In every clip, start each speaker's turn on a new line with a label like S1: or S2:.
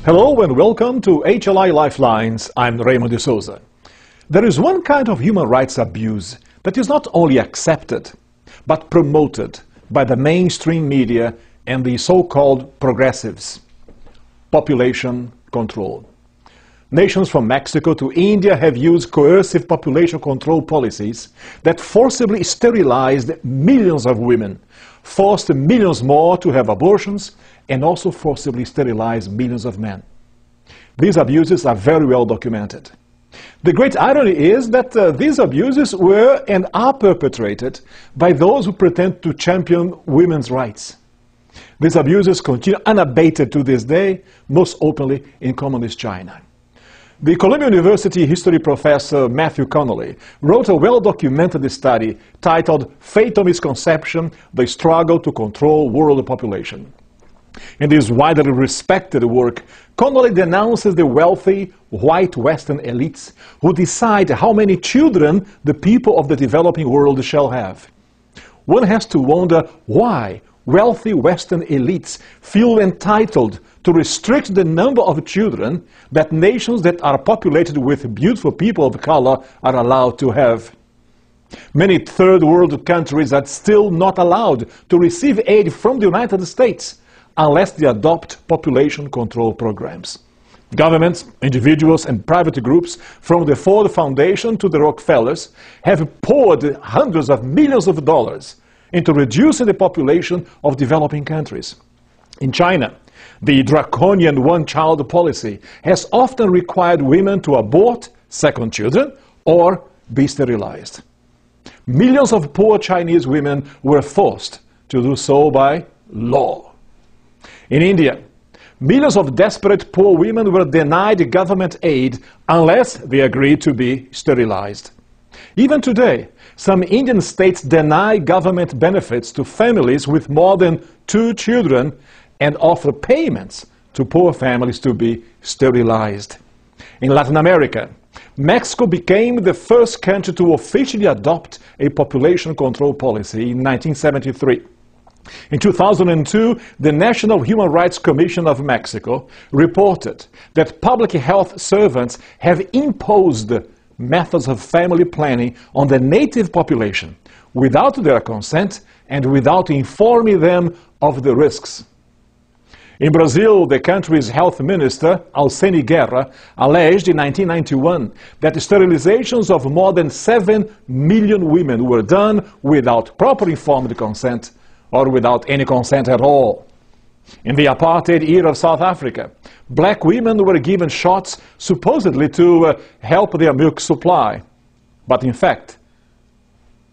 S1: Hello and welcome to HLI Lifelines. I'm Raymond de Souza. There is one kind of human rights abuse that is not only accepted, but promoted by the mainstream media and the so-called progressives: population control. Nations from Mexico to India have used coercive population control policies that forcibly sterilized millions of women, forced millions more to have abortions, and also forcibly sterilized millions of men. These abuses are very well documented. The great irony is that these abuses were and are perpetrated by those who pretend to champion women's rights. These abuses continue unabated to this day, most openly in communist China. The Columbia University history professor Matthew Connolly wrote a well-documented study titled "Fatal Misconception: The Struggle to Control World Population." In this widely respected work, Connolly denounces the wealthy, white Western elites who decide how many children the people of the developing world shall have. One has to wonder why wealthy Western elites feel entitled to restrict the number of children that nations that are populated with beautiful people of color are allowed to have. Many third world countries are still not allowed to receive aid from the United States unless they adopt population control programs. Governments, individuals, and private groups, from the Ford Foundation to the Rockefellers, have poured hundreds of millions of dollars into reducing the population of developing countries. In China, the draconian one-child policy has often required women to abort second children or be sterilized. Millions of poor Chinese women were forced to do so by law. In India, millions of desperate poor women were denied government aid unless they agreed to be sterilized. Even today, some Indian states deny government benefits to families with more than 2 children and offer payments to poor families to be sterilized. In Latin America, Mexico became the first country to officially adopt a population control policy in 1973. In 2002, the National Human Rights Commission of Mexico reported that public health servants have imposed methods of family planning on the native population without their consent and without informing them of the risks. In Brazil, the country's health minister, Alcine Guerra, alleged in 1991 that sterilizations of more than 7 million women were done without proper informed consent or without any consent at all. In the apartheid era of South Africa, black women were given shots supposedly to help their milk supply. But in fact,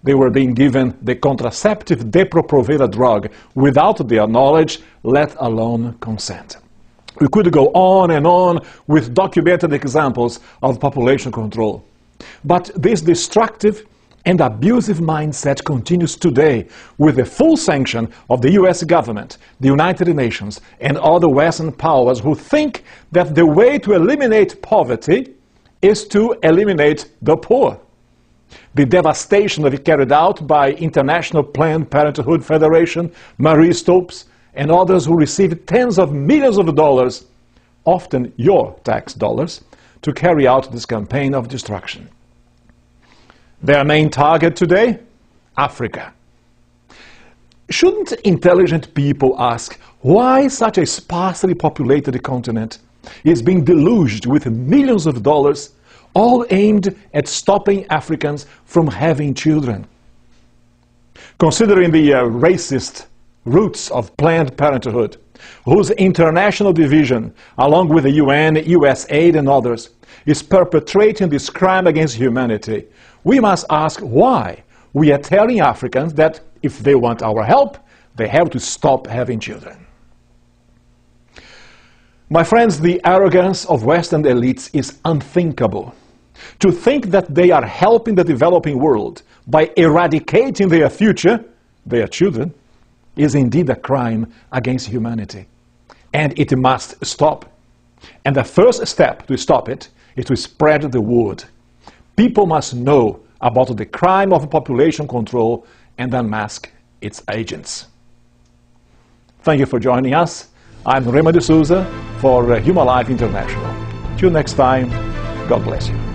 S1: they were being given the contraceptive Depo-Provera drug without their knowledge, let alone consent. We could go on and on with documented examples of population control. But this destructive and abusive mindset continues today with the full sanction of the US government, the United Nations, and other Western powers who think that the way to eliminate poverty is to eliminate the poor. The devastation that is carried out by International Planned Parenthood Federation, Marie Stopes, and others who receive tens of millions of dollars, often your tax dollars, to carry out this campaign of destruction. Their main target today? Africa. Shouldn't intelligent people ask why such a sparsely populated continent is being deluged with millions of dollars, all aimed at stopping Africans from having children? Considering the racist roots of Planned Parenthood, whose international division, along with the UN, USAID, and others, is perpetrating this crime against humanity, we must ask why we are telling Africans that if they want our help, they have to stop having children. My friends, the arrogance of Western elites is unthinkable. To think that they are helping the developing world by eradicating their future, their children, is indeed a crime against humanity. And it must stop. And the first step to stop it is to spread the word. People must know about the crime of population control and unmask its agents. Thank you for joining us. I'm Raymond de Souza for Human Life International. Till next time, God bless you.